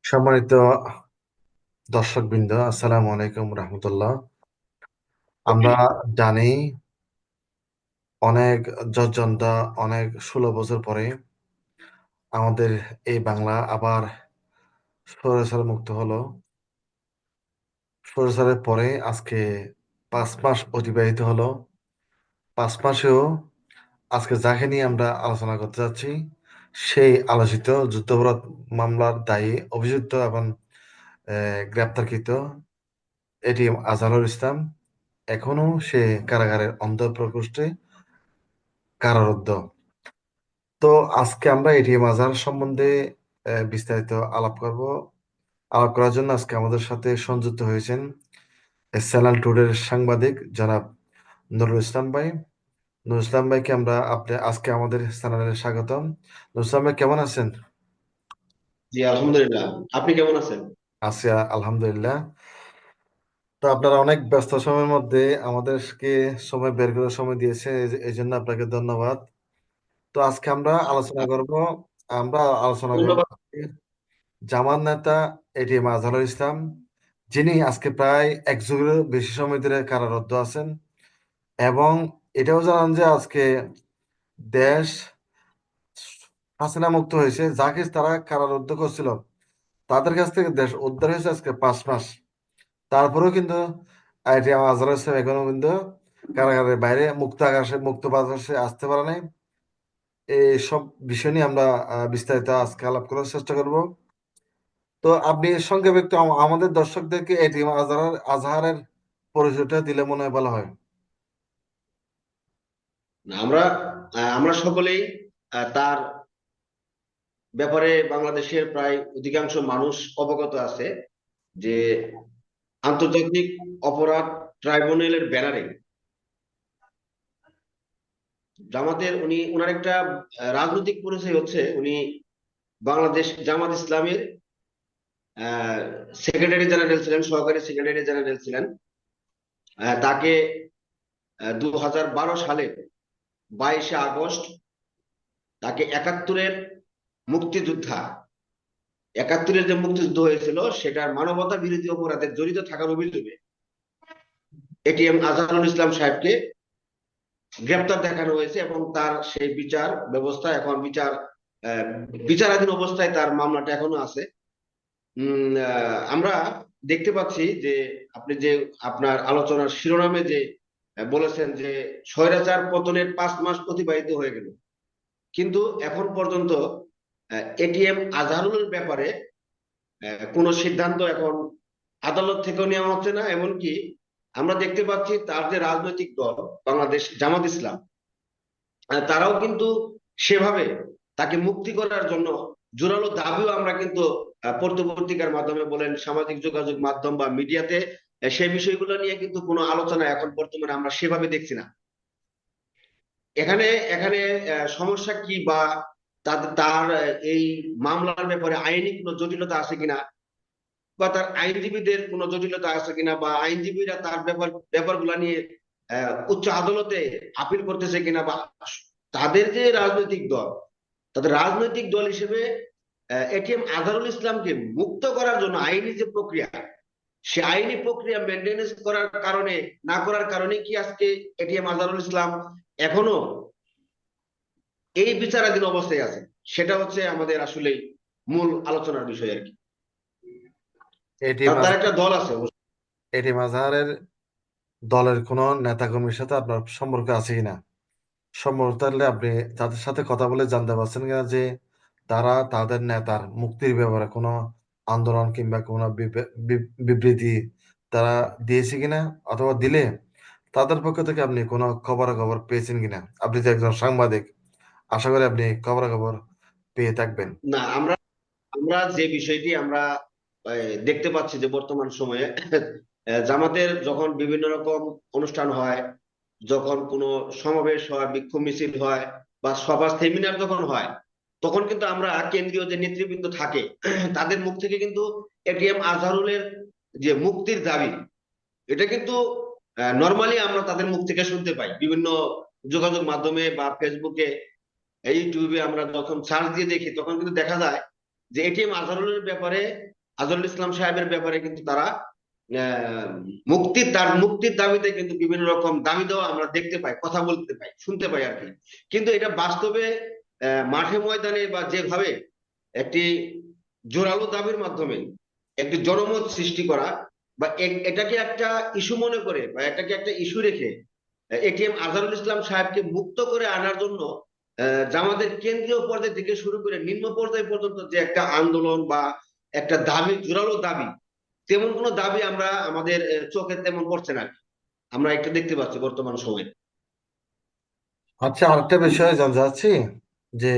সম্মানিত দর্শকবৃন্দ, আসসালামু আলাইকুম রহমতুল্লাহ। আমরা জানি অনেক জঞ্জনতা, অনেক 16 বছর পরে আমাদের এই বাংলা আবার স্বৈরাচার মুক্ত হলো। স্বৈরাচারের পরে আজকে 5 মাস অতিবাহিত হলো। 5 মাসেও আজকে যাকে নিয়ে আমরা আলোচনা করতে যাচ্ছি, সেই আলোচিত যুদ্ধাপরাধ মামলার দায়ী অভিযুক্ত এবং গ্রেপ্তারকৃত এটিএম আজহারুল ইসলাম এখনো সে কারাগারের অন্ধ প্রকোষ্ঠে কারারুদ্ধ। তো আজকে আমরা এটিএম আজহার সম্বন্ধে বিস্তারিত আলাপ করব। আলাপ করার জন্য আজকে আমাদের সাথে সংযুক্ত হয়েছেন চ্যানেল টুডের সাংবাদিক জনাব নুরুল ইসলাম ভাই। নুরুল ইসলাম ভাইকে আমরা আজকে আমাদের চ্যানেলে স্বাগতম। নুরুল ইসলাম ভাই কেমন আছেন? জি, আলহামদুলিল্লাহ। আপনি কেমন আছেন? আছি আলহামদুলিল্লাহ। তো আপনারা অনেক ব্যস্ত সময়ের মধ্যে আমাদেরকে সময় বের করে সময় দিয়েছে, এই জন্য আপনাকে ধন্যবাদ। তো আজকে আমরা আলোচনা করব ধন্যবাদ। জামাত নেতা এটিএম আজহারুল ইসলাম, যিনি আজকে প্রায় 1 যুগেরও বেশি সময় ধরে কারারুদ্ধ আছেন। এবং এটাও জানান যে আজকে দেশ হাসিনা মুক্ত হয়েছে, যাকে তারা কারারুদ্ধ করছিল তাদের কাছ থেকে দেশ উদ্ধার হয়েছে আজকে 5 মাস। তারপরেও কিন্তু এটিএম আজহারুল ইসলাম এখনো কিন্তু কারাগারের বাইরে মুক্ত আকাশে মুক্ত বাতাসে আসতে পারে নাই। এই সব বিষয় নিয়ে আমরা বিস্তারিত আজকে আলাপ করার চেষ্টা করব। তো আপনি সংক্ষেপে একটু আমাদের দর্শকদেরকে এটিএম আজহারের পরিচয়টা দিলে মনে হয় ভালো হয়। আমরা আমরা সকলেই তার ব্যাপারে বাংলাদেশের প্রায় অধিকাংশ মানুষ অবগত আছে যে আন্তর্জাতিক অপরাধ ট্রাইব্যুনালের ব্যানারে ওনার একটা রাজনৈতিক পরিচয় হচ্ছে উনি বাংলাদেশ জামাত ইসলামের সেক্রেটারি জেনারেল ছিলেন, সহকারী সেক্রেটারি জেনারেল ছিলেন। তাকে 2012 সালে 22শে আগস্ট তাকে মুক্তিযোদ্ধা একাত্তরের যে মুক্তিযুদ্ধ হয়েছিল সেটার মানবতা বিরোধী অপরাধে জড়িত থাকার অভিযোগে এটিএম আজহারুল ইসলাম সাহেবকে গ্রেপ্তার দেখানো হয়েছে এবং তার সেই বিচার ব্যবস্থা এখন আহ, বিচারাধীন অবস্থায় তার মামলাটা এখনো আছে। আমরা দেখতে পাচ্ছি যে আপনি যে আপনার আলোচনার শিরোনামে যে বলেছেন যে স্বৈরাচার পতনের 5 মাস অতিবাহিত হয়ে গেল, কিন্তু এখন পর্যন্ত এটিএম আজহারুলের ব্যাপারে কোনো সিদ্ধান্ত এখন আদালত থেকেও নেওয়া হচ্ছে না। এমনকি আমরা দেখতে পাচ্ছি তার যে রাজনৈতিক দল বাংলাদেশ জামাত ইসলাম, তারাও কিন্তু সেভাবে তাকে মুক্তি করার জন্য জোরালো দাবিও আমরা কিন্তু পত্রপত্রিকার মাধ্যমে বলেন, সামাজিক যোগাযোগ মাধ্যম বা মিডিয়াতে সেই বিষয়গুলো নিয়ে কিন্তু কোনো আলোচনা এখন বর্তমানে আমরা সেভাবে দেখছি না। এখানে এখানে সমস্যা কি, বা তার এই মামলার ব্যাপারে আইনি কোনো জটিলতা আছে কিনা, বা তার আইনজীবীদের কোনো জটিলতা আছে কিনা, বা আইনজীবীরা তার ব্যাপারগুলো নিয়ে উচ্চ আদালতে আপিল করতেছে কিনা, বা তাদের যে রাজনৈতিক দল, তাদের রাজনৈতিক দল হিসেবে এটিএম আজহারুল ইসলামকে মুক্ত করার জন্য আইনি যে প্রক্রিয়া, সে আইনি প্রক্রিয়া মেনটেনেন্স করার কারণে, না করার কারণে কি আজকে এটিএম আজহারুল ইসলাম এখনো এই বিচারাধীন অবস্থায় আছে, সেটা হচ্ছে আমাদের আসলে মূল আলোচনার বিষয় আর কি। এটিএম তার আজহার একটা দল আছে। এটিএম আজহারের দলের কোনো নেতাকর্মীর সাথে আপনার সম্পর্ক আছে কিনা? সম্পর্ক থাকলে আপনি তাদের সাথে কথা বলে জানতে পারছেন কিনা যে তারা তাদের নেতার মুক্তির ব্যাপারে কোনো আন্দোলন কিংবা কোনো বিবৃতি তারা দিয়েছে কিনা, অথবা দিলে তাদের পক্ষ থেকে আপনি কোনো খবরাখবর পেয়েছেন কিনা? আপনি যে একজন সাংবাদিক, আশা করি আপনি খবরাখবর পেয়ে থাকবেন। না, আমরা আমরা যে বিষয়টি আমরা দেখতে পাচ্ছি যে বর্তমান সময়ে জামাতের যখন বিভিন্ন রকম অনুষ্ঠান হয়, যখন কোনো সমাবেশ হয়, বিক্ষোভ মিছিল হয়, বা সভা সেমিনার যখন হয়, তখন কিন্তু আমরা কেন্দ্রীয় যে নেতৃবৃন্দ থাকে তাদের মুখ থেকে কিন্তু এটিএম আজহারুলের যে মুক্তির দাবি, এটা কিন্তু নর্মালি আমরা তাদের মুখ থেকে শুনতে পাই বিভিন্ন যোগাযোগ মাধ্যমে বা ফেসবুকে, ইউটিউবে আমরা যখন সার্চ দিয়ে দেখি তখন কিন্তু দেখা যায় যে এটিএম আজহারুলের ব্যাপারে আজহারুল ইসলাম সাহেবের ব্যাপারে কিন্তু তারা আহ, মুক্তির দাবিতে কিন্তু বিভিন্ন রকম দাবি দেওয়া আমরা দেখতে পাই, কথা বলতে পাই, শুনতে পাই আর কি। কিন্তু এটা বাস্তবে মাঠে ময়দানে বা যেভাবে একটি জোরালো দাবির মাধ্যমে একটি জনমত সৃষ্টি করা, বা এটাকে একটা ইস্যু মনে করে বা এটাকে একটা ইস্যু রেখে এটিএম আজহারুল ইসলাম সাহেবকে মুক্ত করে আনার জন্য জামাতের কেন্দ্রীয় পর্যায় থেকে শুরু করে নিম্ন পর্যায় পর্যন্ত যে একটা আন্দোলন বা একটা দাবি, জোরালো দাবি, তেমন কোনো দাবি আমরা আমাদের চোখে তেমন পড়ছে না। আমরা একটা দেখতে পাচ্ছি বর্তমান সময়ে। আচ্ছা, আরেকটা বিষয়ে জানতে চাচ্ছি যে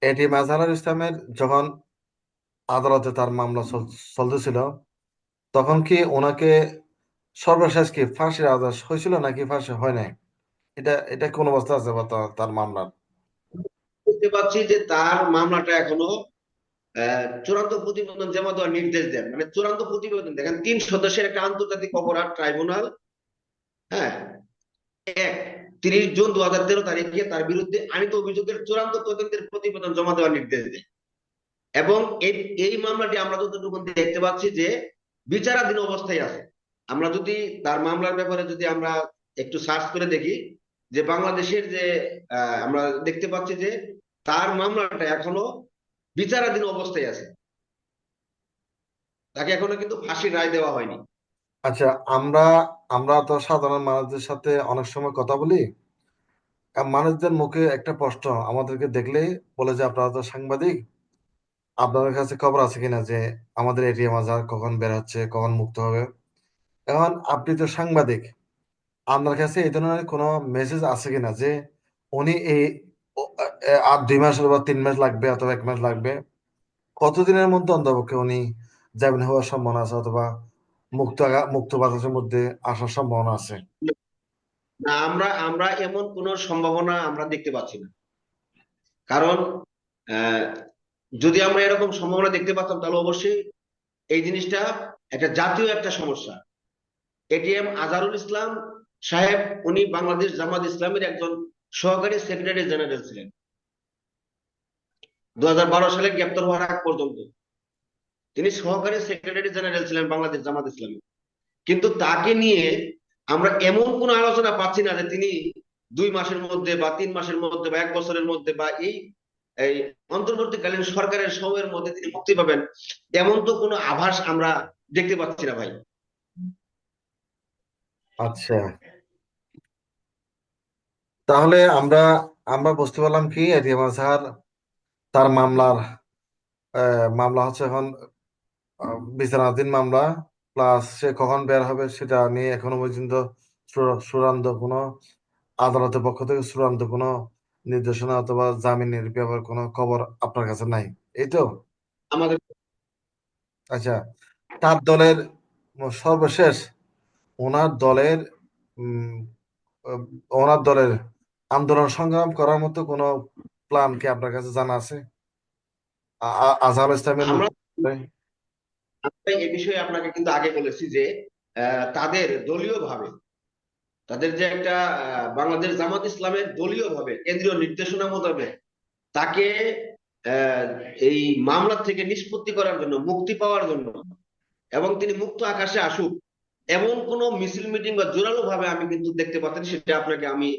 এটি মাজহারুল ইসলামের যখন আদালতে তার মামলা চলতেছিল, তখন কি ওনাকে সর্বশেষ কি ফাঁসির আদেশ হয়েছিল নাকি ফাঁসি হয় নাই? এটা এটা কোন অবস্থা আছে বা তার মামলার? দেখতে পাচ্ছি যে তার মামলাটা এখনো চূড়ান্ত প্রতিবেদন জমা দেওয়ার নির্দেশ দেন, মানে চূড়ান্ত প্রতিবেদন দেখেন, 3 সদস্যের একটা আন্তর্জাতিক অপরাধ ট্রাইব্যুনাল, হ্যাঁ, 30 জুন 2013 তারিখে তার বিরুদ্ধে আনীত অভিযোগের চূড়ান্ত তদন্তের প্রতিবেদন জমা দেওয়ার নির্দেশ দেয়। এবং এই এই মামলাটি আমরা যতটুকু দেখতে পাচ্ছি যে বিচারাধীন অবস্থায় আছে। আমরা যদি তার মামলার ব্যাপারে যদি আমরা একটু সার্চ করে দেখি, যে বাংলাদেশের যে আমরা দেখতে পাচ্ছি যে তার মামলাটা এখনো বিচারাধীন অবস্থায় আছে, তাকে এখনো কিন্তু ফাঁসির রায় দেওয়া হয়নি। আচ্ছা, আমরা আমরা তো সাধারণ মানুষদের সাথে অনেক সময় কথা বলি। মানুষদের মুখে একটা প্রশ্ন আমাদেরকে দেখলেই বলে যে আপনারা তো সাংবাদিক, আপনাদের কাছে খবর আছে কিনা যে আমাদের এটিএম আজহার কখন বের হচ্ছে, কখন মুক্ত হবে? এখন আপনি তো সাংবাদিক, আপনার কাছে এই ধরনের কোনো মেসেজ আছে কিনা যে উনি এই আর 2 মাস অথবা 3 মাস লাগবে অথবা 1 মাস লাগবে, কতদিনের মধ্যে অন্তপক্ষে উনি জামিন হওয়ার সম্ভাবনা আছে অথবা মুক্ত বাতাসের মধ্যে আসার সম্ভাবনা আছে? না, আমরা আমরা এমন কোনো সম্ভাবনা আমরা দেখতে পাচ্ছি না। কারণ আহ, যদি আমরা এরকম সম্ভাবনা দেখতে পাচ্তাম তাহলে অবশ্যই এই জিনিসটা একটা জাতীয় একটা সমস্যা। এটিএম আজহারুল ইসলাম সাহেব, উনি বাংলাদেশ জামাত ইসলামের একজন সহকারী সেক্রেটারি জেনারেল ছিলেন 2012 সালে গ্রেপ্তার হওয়ার আগ পর্যন্ত। তিনি সহকারী সেক্রেটারি জেনারেল ছিলেন বাংলাদেশ জামাত ইসলামী। কিন্তু তাকে নিয়ে আমরা এমন কোন আলোচনা পাচ্ছি না যে তিনি 2 মাসের মধ্যে বা 3 মাসের মধ্যে বা 1 বছরের মধ্যে বা এই এই অন্তর্বর্তীকালীন সরকারের সময়ের মধ্যে তিনি মুক্তি পাবেন, এমন তো কোনো আভাস আমরা দেখতে পাচ্ছি না ভাই। আচ্ছা, তাহলে আমরা আমরা বুঝতে পারলাম কি এটিএম আজহার তার মামলা হচ্ছে এখন বিচারাধীন মামলা, প্লাস সে কখন বের হবে সেটা নিয়ে এখনো পর্যন্ত চূড়ান্ত কোনো আদালতের পক্ষ থেকে চূড়ান্ত কোনো নির্দেশনা অথবা জামিনের ব্যাপারে কোনো খবর আপনার কাছে নাই, এই তো? আমাদের আচ্ছা, তার দলের সর্বশেষ ওনার দলের উম, আহ, ওনার দলের আন্দোলন সংগ্রাম করার মতো কোনো প্ল্যান কি আপনার কাছে জানা আছে আজহার ইসলামের আমরা মুক্তি? আমরা এ বিষয়ে আপনাকে কিন্তু আগে বলেছি যে তাদের দলীয় ভাবে, তাদের যে একটা বাংলাদেশ জামাত ইসলামের দলীয় ভাবে কেন্দ্রীয় নির্দেশনা মোতাবেক তাকে আহ, এই মামলা থেকে নিষ্পত্তি করার জন্য, মুক্তি পাওয়ার জন্য, এবং তিনি মুক্ত আকাশে আসুক, এমন কোন মিছিল মিটিং বা জোরালো ভাবে আমি কিন্তু দেখতে পাচ্ছি না। সেটা আপনাকে আমি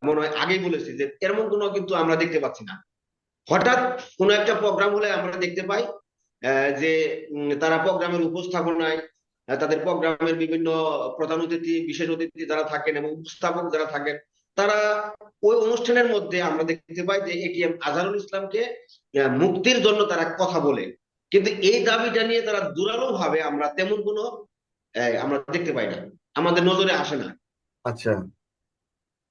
মনে হয় আগেই বলেছি যে এমন কোনো কিন্তু আমরা দেখতে পাচ্ছি না। হঠাৎ কোনো একটা প্রোগ্রাম হলে আমরা দেখতে পাই যে তারা প্রোগ্রামের উপস্থাপনায় তাদের প্রোগ্রামের বিভিন্ন প্রধান অতিথি, বিশেষ অতিথি যারা থাকেন এবং উপস্থাপক যারা থাকেন, তারা ওই অনুষ্ঠানের মধ্যে আমরা দেখতে পাই যে এটিএম আজহারুল ইসলামকে মুক্তির জন্য তারা কথা বলে। কিন্তু এই দাবিটা নিয়ে তারা জোরালো ভাবে আমরা তেমন কোনো আমরা দেখতে পাই না, আমাদের নজরে আসে না। আচ্ছা,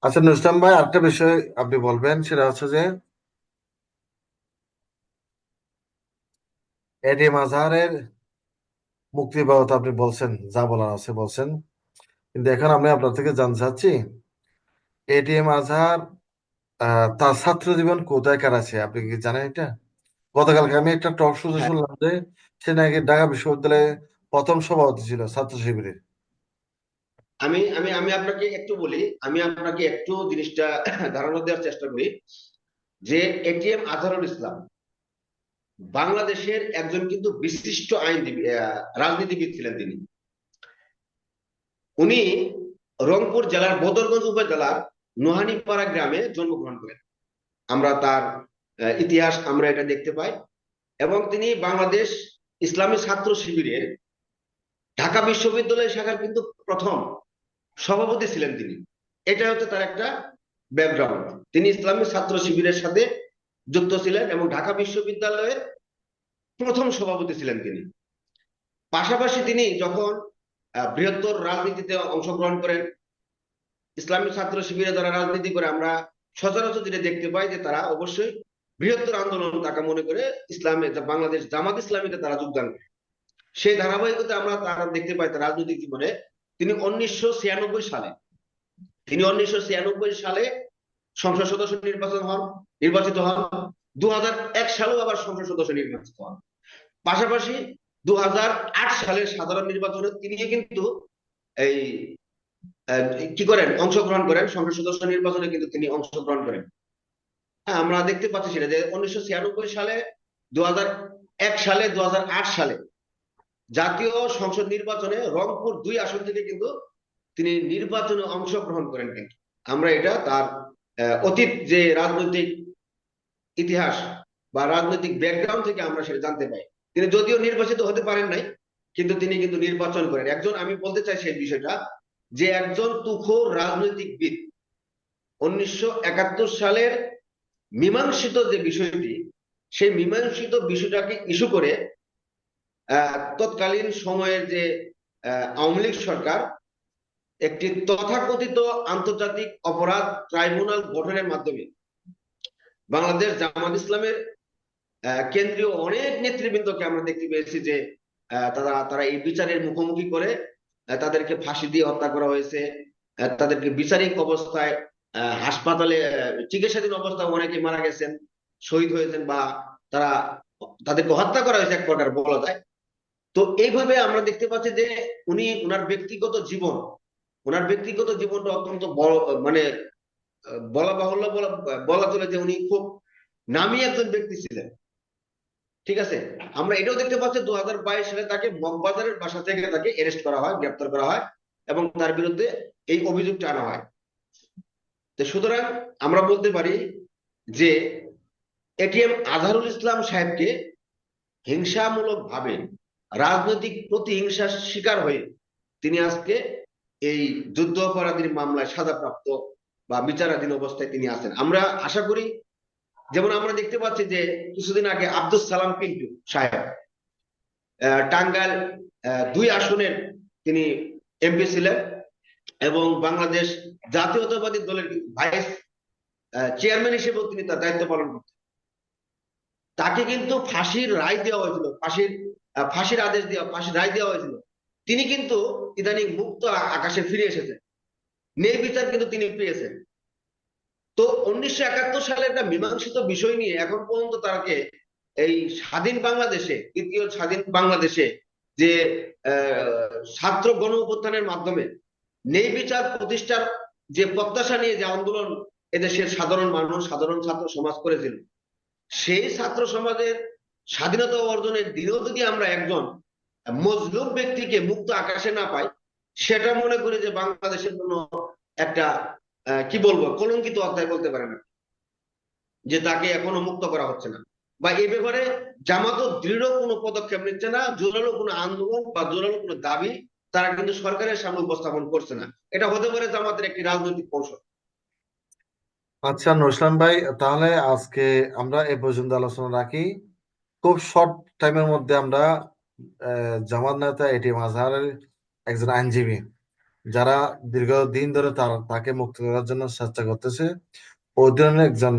আচ্ছা নুসলাম ভাই, আরেকটা বিষয় আপনি বলবেন সেটা হচ্ছে যে এটিএম আজহারের মুক্তির কথা তো আপনি বলছেন, যা বলার আছে বলছেন, কিন্তু এখন আমি আপনার থেকে জানতে চাচ্ছি এটিএম আজহার তার ছাত্র জীবন কোথায় কাটাচ্ছে, আপনি কি জানেন এটা? গতকালকে আমি একটা টক শোতে হ্যাঁ, শুনলাম যে সে নাকি ঢাকা বিশ্ববিদ্যালয়ে প্রথম সভাপতি ছিল ছাত্র শিবিরের। আমি আমি আমি আপনাকে একটু বলি, আমি আপনাকে একটু জিনিসটা ধারণা দেওয়ার চেষ্টা করি যে এটিএম আজহারুল ইসলাম বাংলাদেশের একজন কিন্তু বিশিষ্ট আইনজীবী, রাজনীতিবিদ ছিলেন তিনি। উনি রংপুর জেলার বদরগঞ্জ উপজেলার নোহানীপাড়া গ্রামে জন্মগ্রহণ করেন। আমরা তার ইতিহাস আমরা এটা দেখতে পাই। এবং তিনি বাংলাদেশ ইসলামী ছাত্র শিবিরের ঢাকা বিশ্ববিদ্যালয় শাখার কিন্তু প্রথম সভাপতি ছিলেন তিনি। এটা হচ্ছে তার একটা ব্যাকগ্রাউন্ড। তিনি ইসলামী ছাত্র শিবিরের সাথে যুক্ত ছিলেন এবং ঢাকা বিশ্ববিদ্যালয়ের প্রথম সভাপতি ছিলেন তিনি। পাশাপাশি তিনি যখন বৃহত্তর রাজনীতিতে অংশগ্রহণ করেন, ইসলামী ছাত্র শিবিরে যারা রাজনীতি করে আমরা সচরাচর যেটা দেখতে পাই যে তারা অবশ্যই বৃহত্তর আন্দোলন তাকে মনে করে ইসলামে বাংলাদেশ জামাত ইসলামীতে তারা যোগদান করে। সেই ধারাবাহিকতা আমরা তারা দেখতে পাই তার রাজনৈতিক জীবনে। তিনি 1996 সালে সংসদ সদস্য নির্বাচিত হন। 2001 সালেও আবার সংসদ সদস্য নির্বাচিত হন। পাশাপাশি 2008 সালের সাধারণ নির্বাচনে তিনি কিন্তু এই কি করেন, অংশগ্রহণ করেন। সংসদ সদস্য নির্বাচনে কিন্তু তিনি অংশগ্রহণ করেন। হ্যাঁ, আমরা দেখতে পাচ্ছি সেটা যে 1996 সালে, 2001 সালে, 2008 সালে জাতীয় সংসদ নির্বাচনে রংপুর 2 আসন থেকে কিন্তু তিনি নির্বাচনে অংশগ্রহণ করেন। কিন্তু আমরা এটা তার অতীত যে রাজনৈতিক ইতিহাস বা রাজনৈতিক ব্যাকগ্রাউন্ড থেকে আমরা সেটা জানতে পাই। তিনি যদিও নির্বাচিত হতে পারেন নাই, কিন্তু তিনি কিন্তু নির্বাচন করেন। একজন, আমি বলতে চাই সেই বিষয়টা, যে একজন তুখোর রাজনৈতিকবিদ 1971 সালের মীমাংসিত যে বিষয়টি, সেই মীমাংসিত বিষয়টাকে ইস্যু করে তৎকালীন সময়ের যে আওয়ামী লীগ সরকার একটি তথাকথিত আন্তর্জাতিক অপরাধ ট্রাইব্যুনাল গঠনের মাধ্যমে বাংলাদেশ জামাত ইসলামের কেন্দ্রীয় অনেক নেতৃবৃন্দকে আমরা দেখতে পেয়েছি যে তারা এই বিচারের মুখোমুখি করে তাদেরকে ফাঁসি দিয়ে হত্যা করা হয়েছে। তাদেরকে বিচারিক অবস্থায় হাসপাতালে চিকিৎসাধীন অবস্থায় অনেকে মারা গেছেন, শহীদ হয়েছেন, বা তারা তাদেরকে হত্যা করা হয়েছে এক প্রকার বলা যায়। তো এইভাবে আমরা দেখতে পাচ্ছি যে উনি ওনার ব্যক্তিগত জীবনটা অত্যন্ত বড়, মানে বলা বাহুল্য, বলা চলে যে উনি খুব নামী একজন ব্যক্তি ছিলেন। ঠিক আছে, আমরা এটাও দেখতে পাচ্ছি 2022 সালে তাকে মগবাজারের বাসা থেকে তাকে অ্যারেস্ট করা হয়, গ্রেপ্তার করা হয় এবং তার বিরুদ্ধে এই অভিযোগটা আনা হয়। তো সুতরাং আমরা বলতে পারি যে এটিএম আজহারুল ইসলাম সাহেবকে হিংসামূলক ভাবে রাজনৈতিক প্রতিহিংসার শিকার হয়ে তিনি আজকে এই যুদ্ধ অপরাধীর মামলায় সাজাপ্রাপ্ত বা বিচারাধীন অবস্থায় তিনি আছেন। আমরা আশা করি, যেমন আমরা দেখতে পাচ্ছি যে কিছুদিন আগে আব্দুল সালাম পিন্টু সাহেব টাঙ্গাইল 2 আসনের তিনি এমপি ছিলেন এবং বাংলাদেশ জাতীয়তাবাদী দলের ভাইস চেয়ারম্যান হিসেবেও তিনি তার দায়িত্ব পালন করতেন। তাকে কিন্তু ফাঁসির রায় দেওয়া হয়েছিল, ফাঁসির রায় দেওয়া হয়েছিল। তিনি কিন্তু ইদানিং মুক্ত আকাশে ফিরে এসেছেন, ন্যায় বিচার কিন্তু তিনি পেয়েছেন। তো 1971 সালের একটা মীমাংসিত বিষয় নিয়ে এখন পর্যন্ত তাকে এই স্বাধীন বাংলাদেশে, তৃতীয় স্বাধীন বাংলাদেশে যে ছাত্র গণ অভ্যুত্থানের মাধ্যমে ন্যায় বিচার প্রতিষ্ঠার যে প্রত্যাশা নিয়ে যে আন্দোলন এদেশের সাধারণ মানুষ, সাধারণ ছাত্র সমাজ করেছিল, সেই ছাত্র সমাজের স্বাধীনতা অর্জনের দিনেও যদি আমরা একজন মজলুম ব্যক্তিকে মুক্ত আকাশে না পাই, সেটা মনে করি যে বাংলাদেশের জন্য একটা কি বলবো, কলঙ্কিত অধ্যায় বলতে পারেন, যে তাকে এখনো মুক্ত করা হচ্ছে না। বা এ ব্যাপারে জামাতও দৃঢ় কোনো পদক্ষেপ নিচ্ছে না, জোরালো কোনো আন্দোলন বা জোরালো কোনো দাবি তারা কিন্তু সরকারের সামনে উপস্থাপন করছে না। এটা হতে পারে জামাতের একটি রাজনৈতিক কৌশল। আচ্ছা নুরসলাম ভাই, তাহলে আজকে আমরা এ পর্যন্ত আলোচনা রাখি। খুব শর্ট টাইমের মধ্যে আমরা জামাত নেতা এটিএম আজহারের একজন আইনজীবী, যারা দীর্ঘদিন ধরে তাকে মুক্ত করার জন্য চেষ্টা করতেছে, ওই ধরনের একজন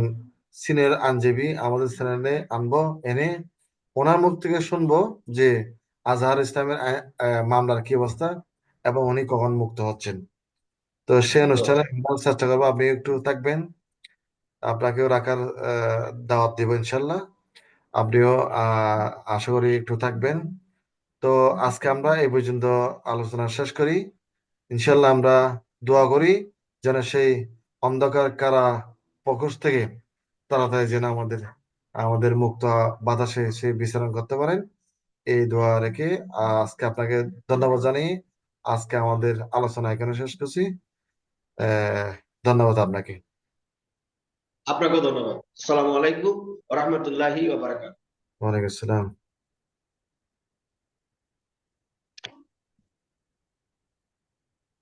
সিনিয়র আইনজীবী আমাদের চ্যানেলে আনবো, এনে ওনার মুখ থেকে শুনবো যে আজহার ইসলামের মামলার কি অবস্থা এবং উনি কখন মুক্ত হচ্ছেন। তো সে অনুষ্ঠানে আমরা চেষ্টা করবো, আপনি একটু থাকবেন, আপনাকেও রাখার দাওয়াত দিব ইনশাল্লাহ। আপনিও আশা করি একটু থাকবেন। তো আজকে আমরা এই পর্যন্ত আলোচনা শেষ করি। ইনশাল্লাহ আমরা দোয়া করি যেন সেই অন্ধকার কারা প্রকোষ্ঠ থেকে তাড়াতাড়ি যেন আমাদের আমাদের মুক্ত বাতাসে সে বিচরণ করতে পারেন, এই দোয়া রেখে আজকে আপনাকে ধন্যবাদ জানিয়ে আজকে আমাদের আলোচনা এখানে শেষ করছি। আহ, ধন্যবাদ আপনাকে। আপনাকেও ধন্যবাদ। আসসালামু আলাইকুম ওয়া রাহমাতুল্লাহি ওয়া বারাকাতুহু। ওয়ালাইকুম আসসালাম।